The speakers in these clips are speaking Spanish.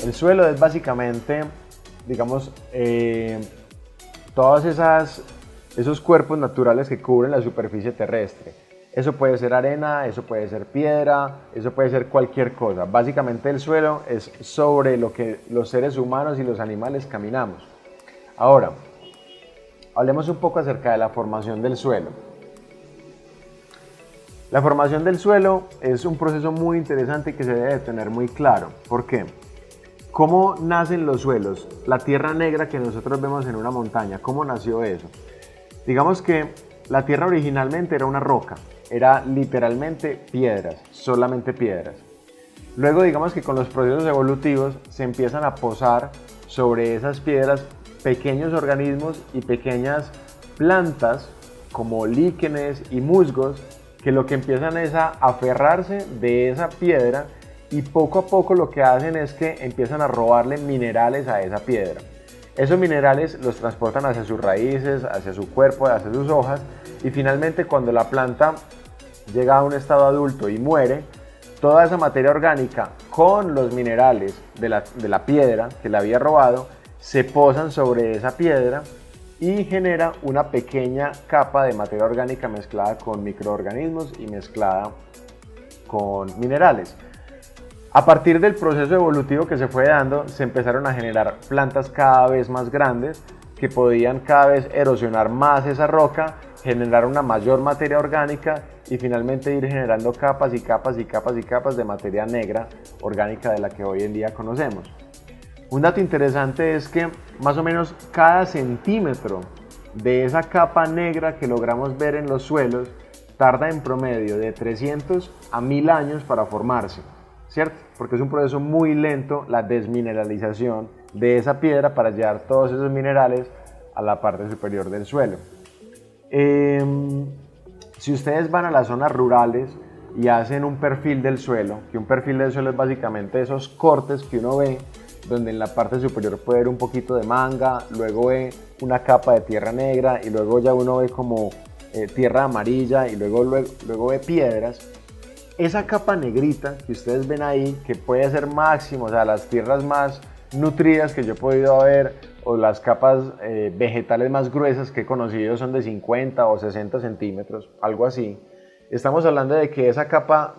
El suelo es básicamente, digamos, todos esos cuerpos naturales que cubren la superficie terrestre. Eso puede ser arena, eso puede ser piedra, eso puede ser cualquier cosa. Básicamente el suelo es sobre lo que los seres humanos y los animales caminamos. Ahora, hablemos un poco acerca de la formación del suelo. La formación del suelo es un proceso muy interesante que se debe tener muy claro. ¿Por qué? ¿Cómo nacen los suelos? La tierra negra que nosotros vemos en una montaña, ¿cómo nació eso? Digamos que la tierra originalmente era una roca, era literalmente piedras, solamente piedras. Luego digamos que con los procesos evolutivos se empiezan a posar sobre esas piedras pequeños organismos y pequeñas plantas como líquenes y musgos que lo que empiezan es a aferrarse de esa piedra y poco a poco lo que hacen es que empiezan a robarle minerales a esa piedra. Esos minerales los transportan hacia sus raíces, hacia su cuerpo, hacia sus hojas y finalmente cuando la planta llega a un estado adulto y muere, toda esa materia orgánica con los minerales de la piedra que le había robado se posan sobre esa piedra y genera una pequeña capa de materia orgánica mezclada con microorganismos y mezclada con minerales. A partir del proceso evolutivo que se fue dando, se empezaron a generar plantas cada vez más grandes que podían cada vez erosionar más esa roca, generar una mayor materia orgánica y finalmente ir generando capas y capas y capas y capas de materia negra orgánica de la que hoy en día conocemos. Un dato interesante es que más o menos cada centímetro de esa capa negra que logramos ver en los suelos tarda en promedio de 300 a 1000 años para formarse, ¿cierto? Porque es un proceso muy lento la desmineralización de esa piedra para llevar todos esos minerales a la parte superior del suelo. Si ustedes van a las zonas rurales y hacen un perfil del suelo, que un perfil del suelo es básicamente esos cortes que uno ve, donde en la parte superior puede ver un poquito de manga, luego ve una capa de tierra negra y luego ya uno ve como tierra amarilla y luego ve piedras. Esa capa negrita que ustedes ven ahí, que puede ser máximo, o sea, las tierras más nutridas que yo he podido ver o las capas vegetales más gruesas que he conocido son de 50 o 60 centímetros, algo así. Estamos hablando de que esa capa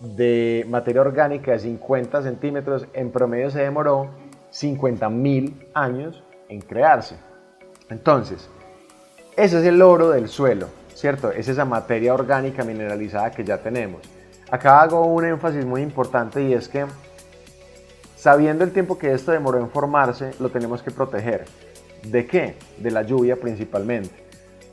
de materia orgánica de 50 centímetros en promedio se demoró 50.000 años en crearse. Entonces, ese es el oro del suelo, ¿cierto? Es esa materia orgánica mineralizada que ya tenemos. Acá hago un énfasis muy importante y es que sabiendo el tiempo que esto demoró en formarse, lo tenemos que proteger. ¿De qué? De la lluvia principalmente.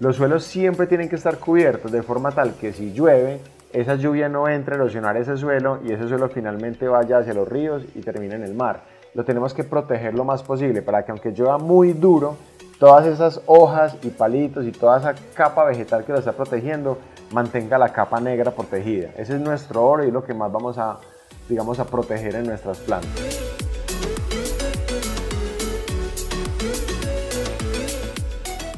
Los suelos siempre tienen que estar cubiertos de forma tal que si llueve, esa lluvia no entre a erosionar ese suelo y ese suelo finalmente vaya hacia los ríos y termine en el mar. Lo tenemos que proteger lo más posible para que aunque llueva muy duro, todas esas hojas y palitos y toda esa capa vegetal que lo está protegiendo mantenga la capa negra protegida. Ese es nuestro oro y lo que más vamos a, digamos, a proteger en nuestras plantas.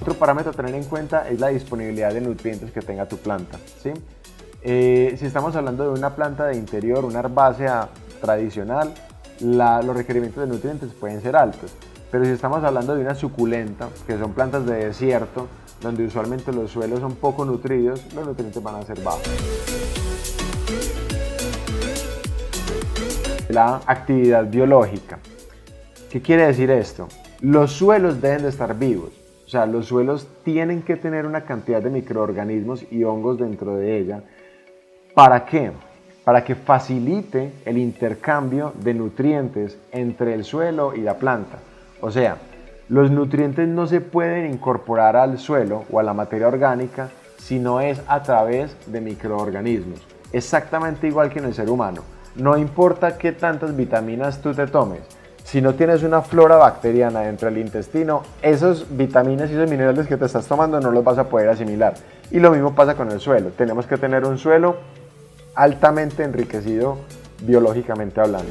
Otro parámetro a tener en cuenta es la disponibilidad de nutrientes que tenga tu planta, ¿sí? Si estamos hablando de una planta de interior, una herbácea tradicional, los requerimientos de nutrientes pueden ser altos. Pero si estamos hablando de una suculenta, que son plantas de desierto, donde usualmente los suelos son poco nutridos, los nutrientes van a ser bajos. La actividad biológica. ¿Qué quiere decir esto? Los suelos deben de estar vivos. O sea, los suelos tienen que tener una cantidad de microorganismos y hongos dentro de ella. ¿Para qué? Para que facilite el intercambio de nutrientes entre el suelo y la planta. O sea, los nutrientes no se pueden incorporar al suelo o a la materia orgánica si no es a través de microorganismos. Exactamente igual que en el ser humano. No importa qué tantas vitaminas tú te tomes. Si no tienes una flora bacteriana dentro del intestino, esas vitaminas y esos minerales que te estás tomando no los vas a poder asimilar. Y lo mismo pasa con el suelo. Tenemos que tener un suelo altamente enriquecido biológicamente hablando.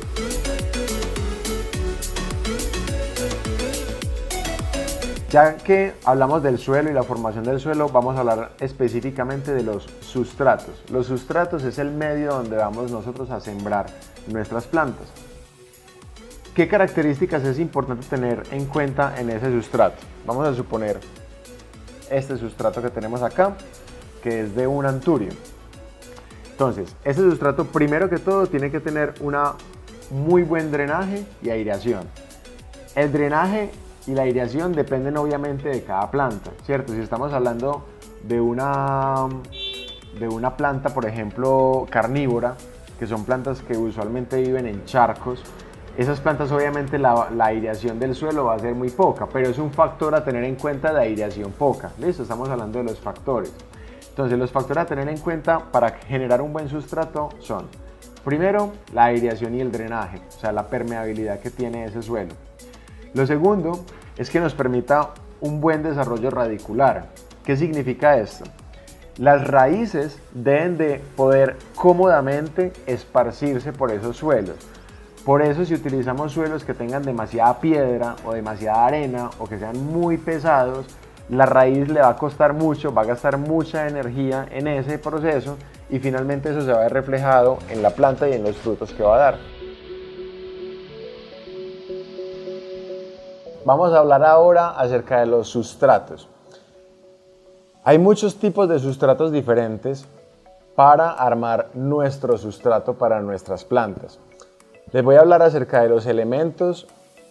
Ya que hablamos del suelo y la formación del suelo, vamos a hablar específicamente de los sustratos. Los sustratos es el medio donde vamos nosotros a sembrar nuestras plantas. ¿Qué características es importante tener en cuenta en ese sustrato? Vamos a suponer este sustrato que tenemos acá, que es de un anturio. Entonces, este sustrato primero que todo tiene que tener una muy buen drenaje y aireación. El drenaje y la aireación dependen obviamente de cada planta, ¿cierto? Si estamos hablando de una planta, por ejemplo, carnívora, que son plantas que usualmente viven en charcos, esas plantas obviamente la aireación del suelo va a ser muy poca, pero es un factor a tener en cuenta de aireación poca. ¿Listo? Estamos hablando de los factores. Entonces, los factores a tener en cuenta para generar un buen sustrato son, primero, la aireación y el drenaje, o sea, la permeabilidad que tiene ese suelo. Lo segundo es que nos permita un buen desarrollo radicular. ¿Qué significa esto? Las raíces deben de poder cómodamente esparcirse por esos suelos. Por eso, si utilizamos suelos que tengan demasiada piedra o demasiada arena o que sean muy pesados, la raíz le va a costar mucho, va a gastar mucha energía en ese proceso y finalmente eso se va a ver reflejado en la planta y en los frutos que va a dar. Vamos a hablar ahora acerca de los sustratos. Hay muchos tipos de sustratos diferentes para armar nuestro sustrato para nuestras plantas. Les voy a hablar acerca de los elementos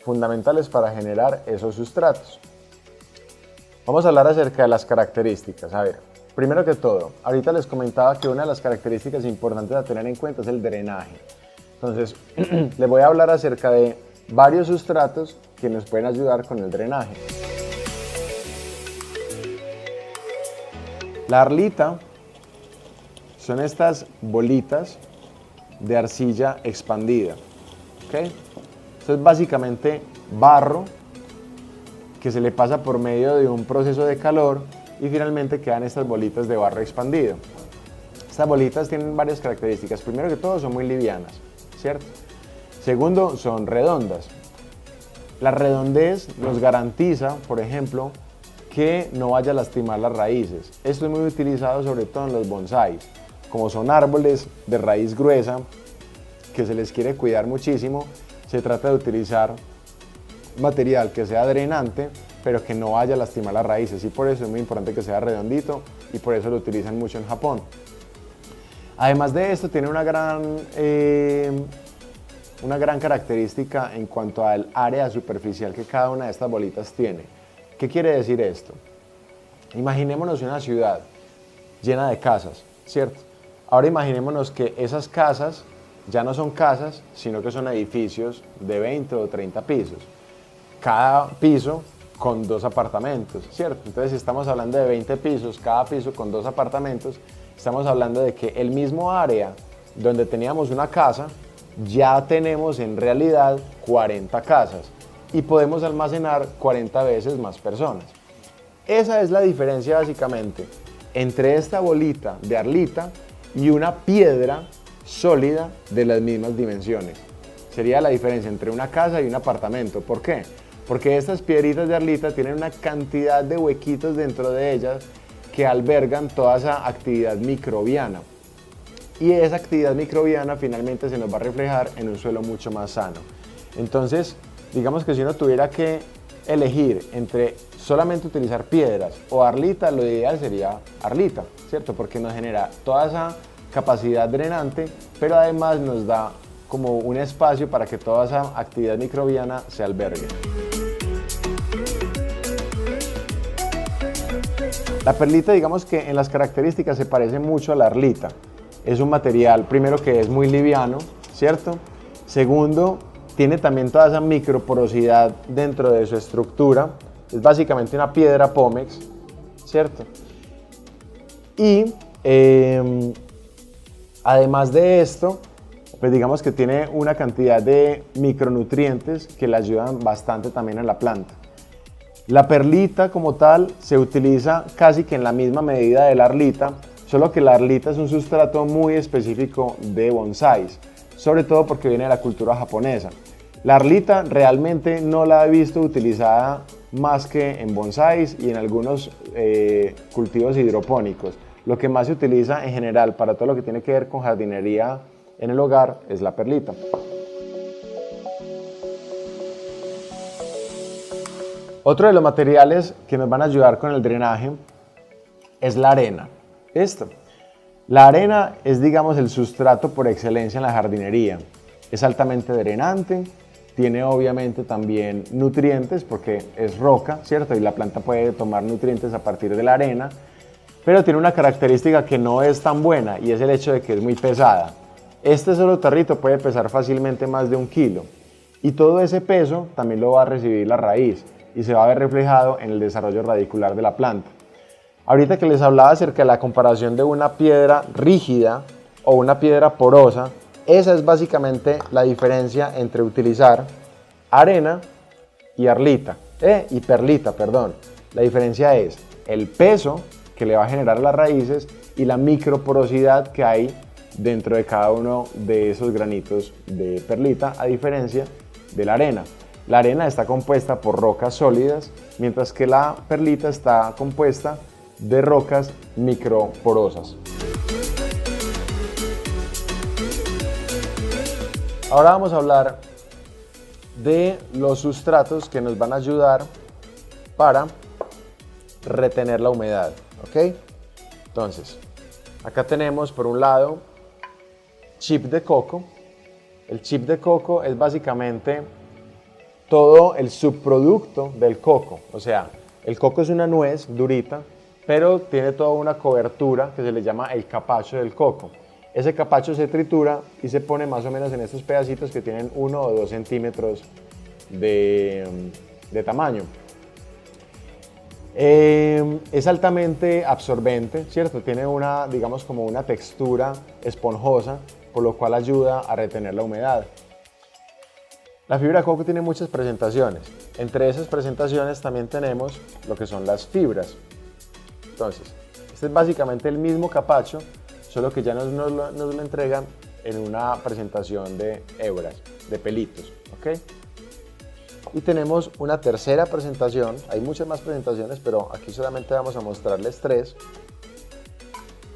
fundamentales para generar esos sustratos. Vamos a hablar acerca de las características. A ver, primero que todo, ahorita les comentaba que una de las características importantes a tener en cuenta es el drenaje. Entonces, les voy a hablar acerca de varios sustratos que nos pueden ayudar con el drenaje. La arlita son estas bolitas de arcilla expandida. ¿Okay? Esto es básicamente barro que se le pasa por medio de un proceso de calor y finalmente quedan estas bolitas de barro expandido. Estas bolitas tienen varias características. Primero que todo, son muy livianas, ¿cierto? Segundo, son redondas. La redondez nos garantiza, por ejemplo, que no vaya a lastimar las raíces. Esto es muy utilizado sobre todo en los bonsáis, como son árboles de raíz gruesa que se les quiere cuidar muchísimo. Se trata de utilizar material que sea drenante, pero que no vaya a lastimar las raíces, y por eso es muy importante que sea redondito y por eso lo utilizan mucho en Japón. Además de esto, tiene una gran característica en cuanto al área superficial que cada una de estas bolitas tiene. ¿Qué quiere decir esto? Imaginémonos una ciudad llena de casas, ¿cierto? Ahora imaginémonos que esas casas ya no son casas, sino que son edificios de 20 o 30 pisos. Cada piso con 2 apartamentos, ¿cierto? Entonces, si estamos hablando de 20 pisos, cada piso con 2 apartamentos, estamos hablando de que el mismo área donde teníamos una casa, ya tenemos en realidad 40 casas y podemos almacenar 40 veces más personas. Esa es la diferencia básicamente entre esta bolita de arlita y una piedra sólida de las mismas dimensiones. Sería la diferencia entre una casa y un apartamento. ¿Por qué? Porque estas piedritas de arlita tienen una cantidad de huequitos dentro de ellas que albergan toda esa actividad microbiana. Y esa actividad microbiana finalmente se nos va a reflejar en un suelo mucho más sano. Entonces, digamos que si uno tuviera que elegir entre solamente utilizar piedras o arlita, lo ideal sería arlita, ¿cierto? Porque nos genera toda esa capacidad drenante, pero además nos da como un espacio para que toda esa actividad microbiana se albergue. La perlita, digamos que en las características se parece mucho a la arlita. Es un material, primero, que es muy liviano, ¿cierto? Segundo, tiene también toda esa microporosidad dentro de su estructura. Es básicamente una piedra pómex, ¿cierto? Y además de esto, pues digamos que tiene una cantidad de micronutrientes que le ayudan bastante también a la planta. La perlita como tal se utiliza casi que en la misma medida de la arlita, solo que la arlita es un sustrato muy específico de bonsáis, sobre todo porque viene de la cultura japonesa. La arlita realmente no la he visto utilizada más que en bonsáis y en algunos cultivos hidropónicos. Lo que más se utiliza en general para todo lo que tiene que ver con jardinería en el hogar es la perlita. Otro de los materiales que nos van a ayudar con el drenaje es la arena. ¿Listo? La arena es, digamos, el sustrato por excelencia en la jardinería. Es altamente drenante, tiene obviamente también nutrientes porque es roca, ¿cierto? Y la planta puede tomar nutrientes a partir de la arena, pero tiene una característica que no es tan buena y es el hecho de que es muy pesada. Este solo tarrito puede pesar fácilmente más de 1 kilo y todo ese peso también lo va a recibir la raíz y se va a ver reflejado en el desarrollo radicular de la planta. Ahorita que les hablaba acerca de la comparación de una piedra rígida o una piedra porosa, esa es básicamente la diferencia entre utilizar arena y perlita, perdón. La diferencia es el peso que le va a generar a las raíces y la microporosidad que hay dentro de cada uno de esos granitos de perlita, a diferencia de la arena. La arena está compuesta por rocas sólidas, mientras que la perlita está compuesta de rocas microporosas. Ahora vamos a hablar de los sustratos que nos van a ayudar para retener la humedad, ¿ok? Entonces, acá tenemos por un lado chip de coco. El chip de coco es básicamente todo el subproducto del coco, o sea, el coco es una nuez durita, pero tiene toda una cobertura que se le llama el capacho del coco. Ese capacho se tritura y se pone más o menos en estos pedacitos que tienen 1 o 2 centímetros de tamaño. Es altamente absorbente, ¿cierto? Tiene una, digamos, como una textura esponjosa, por lo cual ayuda a retener la humedad. La fibra de coco tiene muchas presentaciones. Entre esas presentaciones también tenemos lo que son las fibras. Entonces, este es básicamente el mismo capacho, solo que ya nos lo entregan en una presentación de hebras, de pelitos, ¿ok? Y tenemos una tercera presentación, hay muchas más presentaciones, pero aquí solamente vamos a mostrarles 3,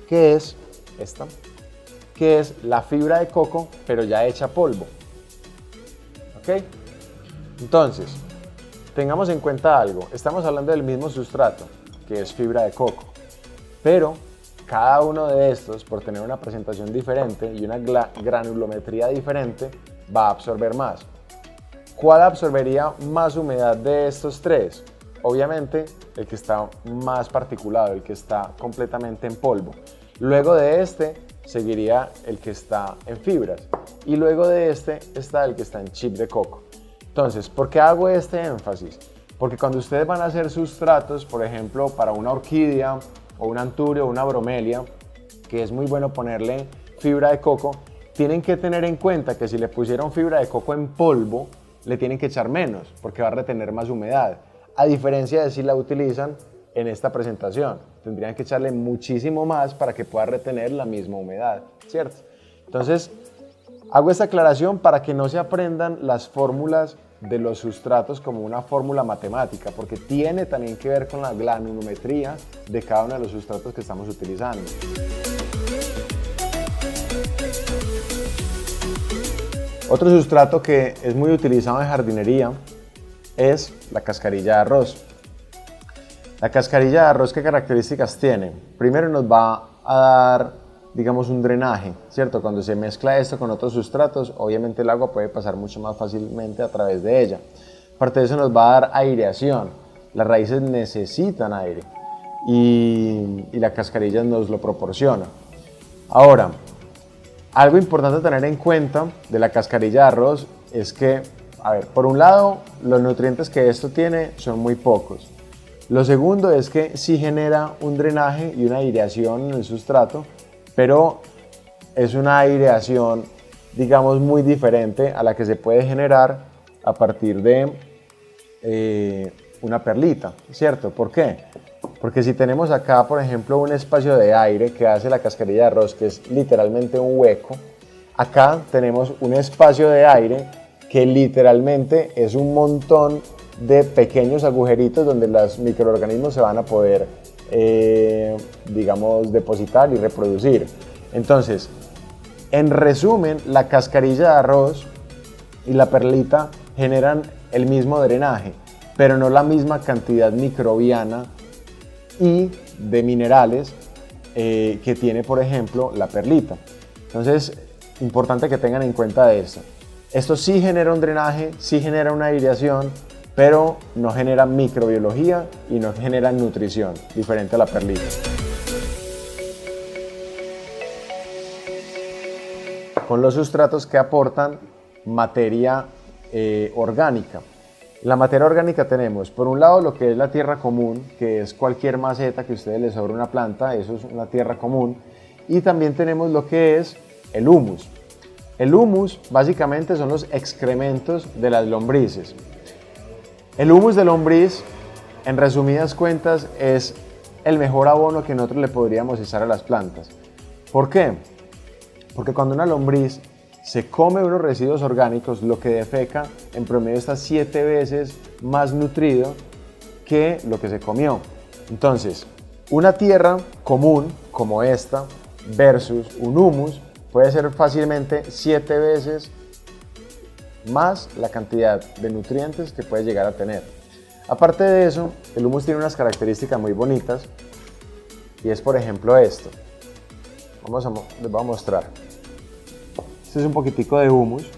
que es esta, que es la fibra de coco, pero ya hecha polvo, ¿ok? Entonces, tengamos en cuenta algo, estamos hablando del mismo sustrato, que es fibra de coco, pero cada uno de estos, por tener una presentación diferente y una granulometría diferente, va a absorber más. ¿Cuál absorbería más humedad de estos 3? Obviamente el que está más particulado, el que está completamente en polvo. Luego de este seguiría el que está en fibras y luego de este está el que está en chip de coco. Entonces, ¿por qué hago este énfasis? Porque cuando ustedes van a hacer sustratos, por ejemplo, para una orquídea o un anturio o una bromelia, que es muy bueno ponerle fibra de coco, tienen que tener en cuenta que si le pusieron fibra de coco en polvo, le tienen que echar menos, porque va a retener más humedad. A diferencia de si la utilizan en esta presentación, tendrían que echarle muchísimo más para que pueda retener la misma humedad, ¿cierto? Entonces, hago esta aclaración para que no se aprendan las fórmulas de los sustratos como una fórmula matemática, porque tiene también que ver con la granulometría de cada uno de los sustratos que estamos utilizando. Otro sustrato que es muy utilizado en jardinería es la cascarilla de arroz. La cascarilla de arroz, ¿qué características tiene? Primero nos va a dar, digamos, un drenaje, ¿cierto? Cuando se mezcla esto con otros sustratos, obviamente el agua puede pasar mucho más fácilmente a través de ella. Aparte de eso nos va a dar aireación. Las raíces necesitan aire y la cascarilla nos lo proporciona. Ahora, algo importante a tener en cuenta de la cascarilla de arroz es que, a ver, por un lado, los nutrientes que esto tiene son muy pocos. Lo segundo es que sí genera un drenaje y una aireación en el sustrato, pero es una aireación, digamos, muy diferente a la que se puede generar a partir de una perlita, ¿cierto? ¿Por qué? Porque si tenemos acá, por ejemplo, un espacio de aire que hace la cascarilla de arroz, que es literalmente un hueco, acá tenemos un espacio de aire que literalmente es un montón de pequeños agujeritos donde los microorganismos se van a poder, digamos, depositar y reproducir. Entonces, en resumen, la cascarilla de arroz y la perlita generan el mismo drenaje, pero no la misma cantidad microbiana y de minerales que tiene, por ejemplo, la perlita. Entonces, importante que tengan en cuenta eso. Esto sí genera un drenaje, sí genera una aireación, pero no genera microbiología y no genera nutrición, diferente a la perlita. Con los sustratos que aportan materia orgánica. En la materia orgánica tenemos, por un lado, lo que es la tierra común, que es cualquier maceta que a ustedes les sobre una planta, eso es una tierra común. Y también tenemos lo que es el humus. El humus básicamente son los excrementos de las lombrices. El humus de lombriz, en resumidas cuentas, es el mejor abono que nosotros le podríamos echar a las plantas. ¿Por qué? Porque cuando una lombriz se come unos residuos orgánicos, lo que defeca en promedio está 7 veces más nutrido que lo que se comió. Entonces, una tierra común como esta versus un humus puede ser fácilmente 7 veces más la cantidad de nutrientes que puede llegar a tener. Aparte de eso, el humus tiene unas características muy bonitas y es, por ejemplo, esto. Les voy a mostrar. Este es un poquitico de humus.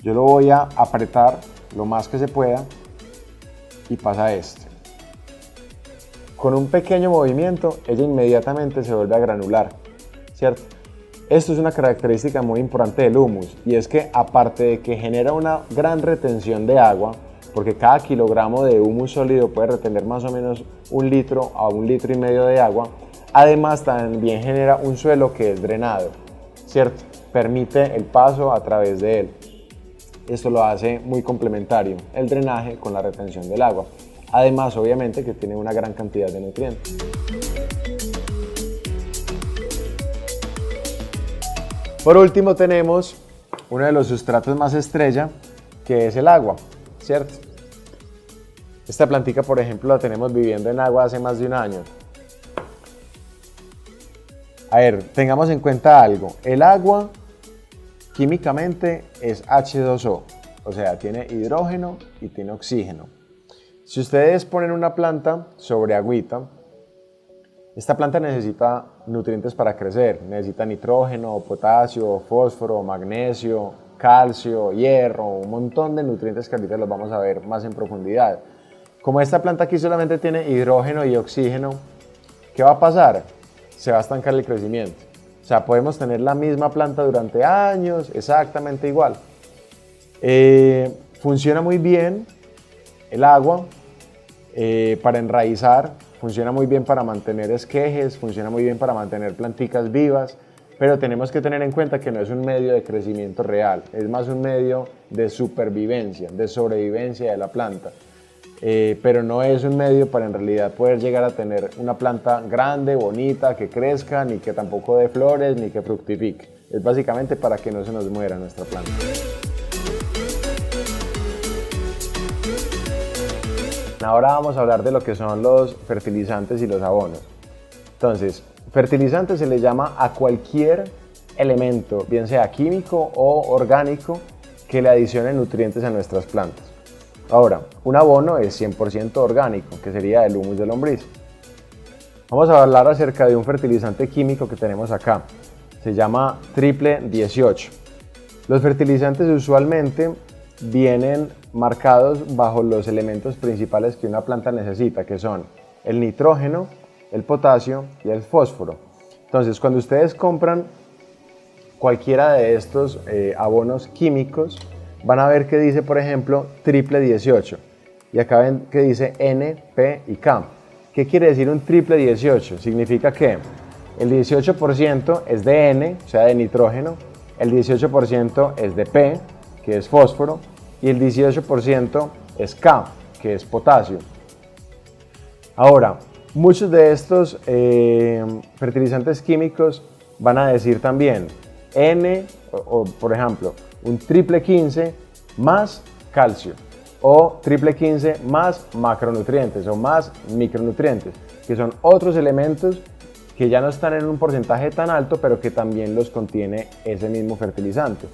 Yo lo voy a apretar lo más que se pueda y pasa esto. Con un pequeño movimiento, ella inmediatamente se vuelve a granular, ¿cierto? Esto es una característica muy importante del humus y es que aparte de que genera una gran retención de agua, porque cada kilogramo de humus sólido puede retener más o menos 1 litro a 1,5 litros de agua, además también genera un suelo que es drenado, ¿cierto? Permite el paso a través de él. Esto lo hace muy complementario, el drenaje con la retención del agua. Además, obviamente, que tiene una gran cantidad de nutrientes. Por último, tenemos uno de los sustratos más estrella, que es el agua, ¿cierto? Esta plantica, por ejemplo, la tenemos viviendo en agua hace más de 1 año. A ver, tengamos en cuenta algo. El agua químicamente es H2O, o sea, tiene hidrógeno y tiene oxígeno. Si ustedes ponen una planta sobre agüita, esta planta necesita nutrientes para crecer, necesita nitrógeno, potasio, fósforo, magnesio, calcio, hierro, un montón de nutrientes que ahorita los vamos a ver más en profundidad. Como esta planta aquí solamente tiene hidrógeno y oxígeno, ¿qué va a pasar? Se va a estancar el crecimiento. O sea, podemos tener la misma planta durante años, exactamente igual. Funciona muy bien el agua para enraizar, funciona muy bien para mantener esquejes, funciona muy bien para mantener planticas vivas, pero tenemos que tener en cuenta que no es un medio de crecimiento real, es más un medio de supervivencia, de sobrevivencia de la planta. Pero no es un medio para en realidad poder llegar a tener una planta grande, bonita, que crezca, ni que tampoco dé flores, ni que fructifique. Es básicamente para que no se nos muera nuestra planta. Ahora vamos a hablar de lo que son los fertilizantes y los abonos. Entonces, fertilizante se le llama a cualquier elemento, bien sea químico o orgánico, que le adicione nutrientes a nuestras plantas. Ahora, un abono es 100% orgánico, que sería el humus de lombriz. Vamos a hablar acerca de un fertilizante químico que tenemos acá. Se llama triple 18. Los fertilizantes usualmente vienen marcados bajo los elementos principales que una planta necesita, que son el nitrógeno, el potasio y el fósforo. Entonces, cuando ustedes compran cualquiera de estos abonos químicos, van a ver que dice, por ejemplo, triple 18. Y acá ven que dice N, P y K. ¿Qué quiere decir un triple 18? Significa que el 18% es de N, o sea, de nitrógeno, el 18% es de P, que es fósforo, y el 18% es K, que es potasio. Ahora, muchos de estos fertilizantes químicos van a decir también N, o por ejemplo, un triple 15 más calcio, o triple 15 más macronutrientes o más micronutrientes, que son otros elementos que ya no están en un porcentaje tan alto, pero que también los contiene ese mismo fertilizante.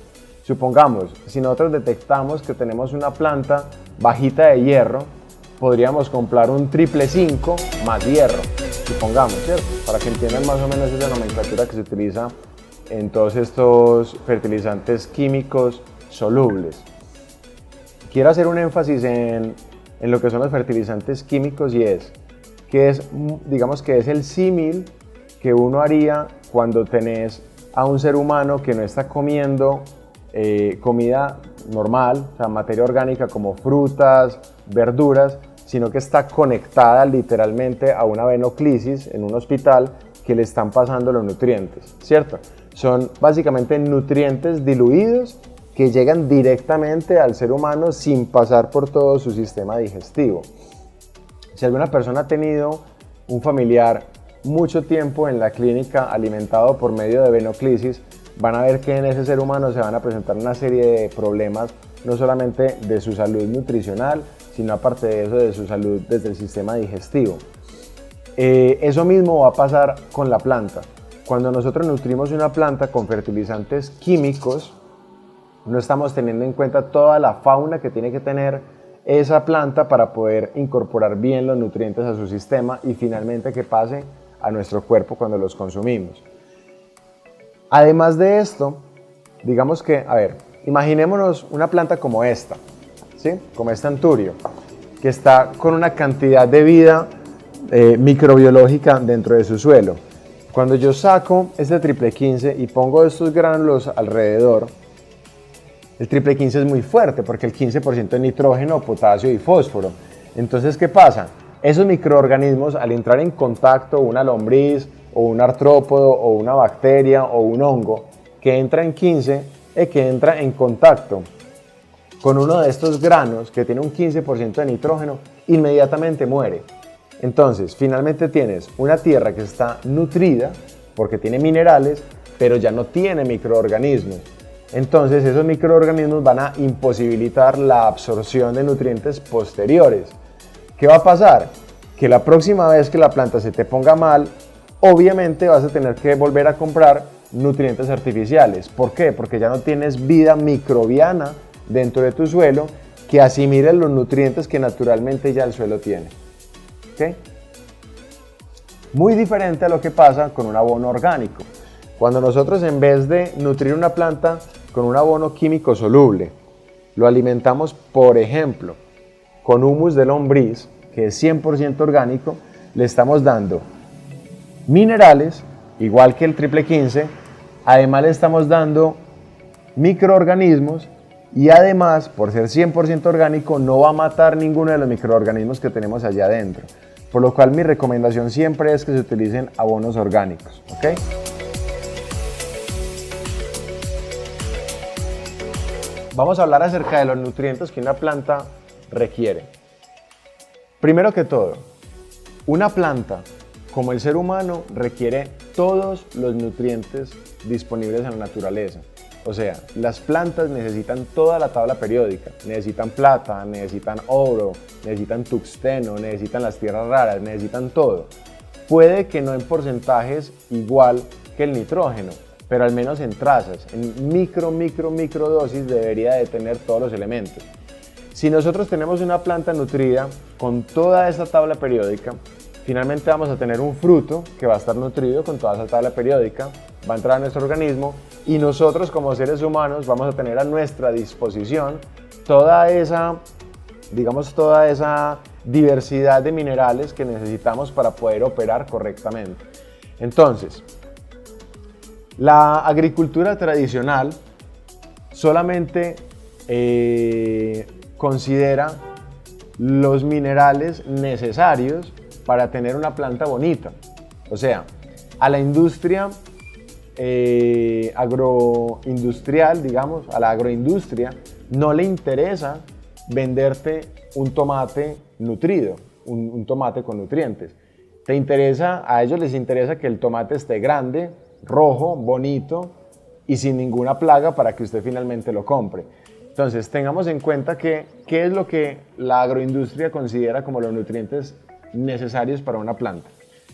Supongamos, si nosotros detectamos que tenemos una planta bajita de hierro, podríamos comprar un triple 5 más hierro, supongamos, ¿cierto? Para que entiendan más o menos esa nomenclatura que se utiliza en todos estos fertilizantes químicos solubles. Quiero hacer un énfasis en lo que son los fertilizantes químicos y digamos que es el símil que uno haría cuando tenés a un ser humano que no está comiendo comida normal, o sea, materia orgánica como frutas, verduras, sino que está conectada literalmente a una venoclisis en un hospital que le están pasando los nutrientes, ¿cierto? Son básicamente nutrientes diluidos que llegan directamente al ser humano sin pasar por todo su sistema digestivo. Si alguna persona ha tenido un familiar mucho tiempo en la clínica alimentado por medio de venoclisis, van a ver que en ese ser humano se van a presentar una serie de problemas, no solamente de su salud nutricional, sino aparte de eso de su salud desde el sistema digestivo. Eso mismo va a pasar con la planta. Cuando nosotros nutrimos una planta con fertilizantes químicos, no estamos teniendo en cuenta toda la fauna que tiene que tener esa planta para poder incorporar bien los nutrientes a su sistema y finalmente que pase a nuestro cuerpo cuando los consumimos. Además de esto, digamos que, imaginémonos una planta como esta, ¿sí? Como este anturio, que está con una cantidad de vida microbiológica dentro de su suelo. Cuando yo saco este triple 15 y pongo estos gránulos alrededor, el triple 15 es muy fuerte porque el 15% es nitrógeno, potasio y fósforo. Entonces, ¿qué pasa? Esos microorganismos, al entrar en contacto, una lombriz o un artrópodo o una bacteria o un hongo que entra en 15, que entra en contacto con uno de estos granos que tiene un 15% de nitrógeno, inmediatamente muere. Entonces, finalmente tienes una tierra que está nutrida porque tiene minerales, pero ya no tiene microorganismos. Entonces, esos microorganismos van a imposibilitar la absorción de nutrientes posteriores. ¿Qué va a pasar? Que la próxima vez que la planta se te ponga mal, obviamente vas a tener que volver a comprar nutrientes artificiales. ¿Por qué? Porque ya no tienes vida microbiana dentro de tu suelo que asimile los nutrientes que naturalmente ya el suelo tiene. ¿Okay? Muy diferente a lo que pasa con un abono orgánico. Cuando nosotros, en vez de nutrir una planta con un abono químico soluble, lo alimentamos, por ejemplo, con humus de lombriz, que es 100% orgánico, le estamos dando minerales, igual que el triple 15, además le estamos dando microorganismos y además, por ser 100% orgánico, no va a matar ninguno de los microorganismos que tenemos allá adentro. Por lo cual mi recomendación siempre es que se utilicen abonos orgánicos, ¿ok? Vamos a hablar acerca de los nutrientes que una planta requiere. Primero que todo, una planta, como el ser humano, requiere todos los nutrientes disponibles en la naturaleza. O sea, las plantas necesitan toda la tabla periódica, necesitan plata, necesitan oro, necesitan tuxteno, necesitan las tierras raras, necesitan todo. Puede que no en porcentajes igual que el nitrógeno, pero al menos en trazas, en micro dosis debería de tener todos los elementos. Si nosotros tenemos una planta nutrida con toda esa tabla periódica, finalmente vamos a tener un fruto que va a estar nutrido con toda esa tabla periódica, va a entrar a nuestro organismo y nosotros como seres humanos vamos a tener a nuestra disposición toda esa diversidad de minerales que necesitamos para poder operar correctamente. Entonces, la agricultura tradicional solamente considera los minerales necesarios para tener una planta bonita. O sea, a la industria agroindustrial, digamos, a la agroindustria, no le interesa venderte un tomate nutrido, un tomate con nutrientes. A ellos les interesa que el tomate esté grande, rojo, bonito y sin ninguna plaga para que usted finalmente lo compre. Entonces, tengamos en cuenta qué es lo que la agroindustria considera como los nutrientes necesarios para una planta.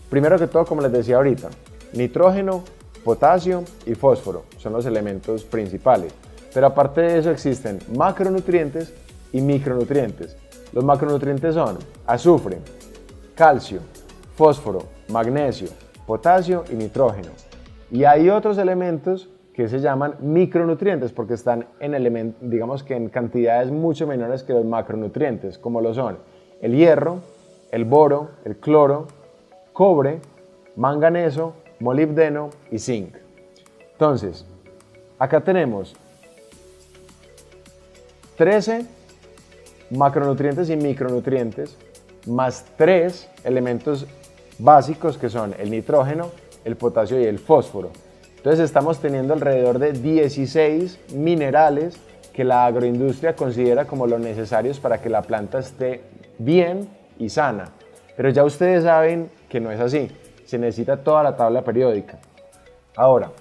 Primero que todo, como les decía ahorita, nitrógeno, potasio y fósforo son los elementos principales. Pero aparte de eso existen macronutrientes y micronutrientes. Los macronutrientes son azufre, calcio, fósforo, magnesio, potasio y nitrógeno. Y hay otros elementos que se llaman micronutrientes porque están digamos que en cantidades mucho menores que los macronutrientes, como lo son el hierro, el boro, el cloro, cobre, manganeso, molibdeno y zinc. Entonces, acá tenemos 13 macronutrientes y micronutrientes más 3 elementos básicos que son el nitrógeno, el potasio y el fósforo. Entonces estamos teniendo alrededor de 16 minerales que la agroindustria considera como los necesarios para que la planta esté bien y sana. Pero ya ustedes saben que no es así, se necesita toda la tabla periódica. Ahora,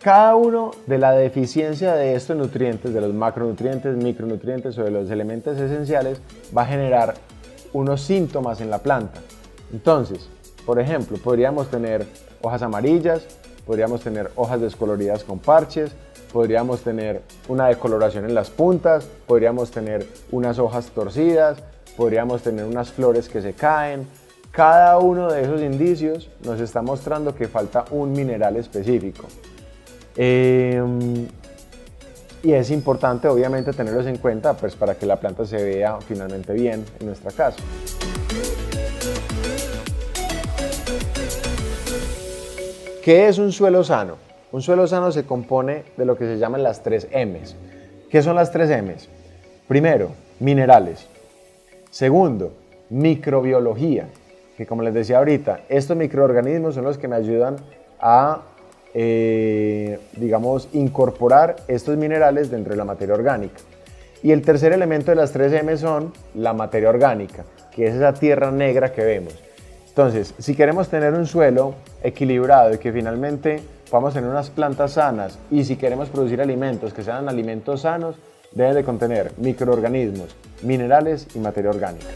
cada uno de la deficiencia de estos nutrientes, de los macronutrientes, micronutrientes o de los elementos esenciales, va a generar unos síntomas en la planta. Entonces, por ejemplo, podríamos tener hojas amarillas, podríamos tener hojas descoloridas con parches, podríamos tener una decoloración en las puntas, podríamos tener unas hojas torcidas, podríamos tener unas flores que se caen. Cada uno de esos indicios nos está mostrando que falta un mineral específico. Y es importante obviamente tenerlos en cuenta pues, para que la planta se vea finalmente bien en nuestra casa. ¿Qué es un suelo sano? Un suelo sano se compone de lo que se llaman las 3 M's. ¿Qué son las 3 M's? Primero, minerales. Segundo, microbiología, que como les decía ahorita, estos microorganismos son los que me ayudan a digamos, incorporar estos minerales dentro de la materia orgánica. Y el tercer elemento de las 3 M son la materia orgánica, que es esa tierra negra que vemos. Entonces, si queremos tener un suelo equilibrado y que finalmente podamos tener unas plantas sanas, y si queremos producir alimentos que sean alimentos sanos, deben de contener microorganismos, minerales y materia orgánica.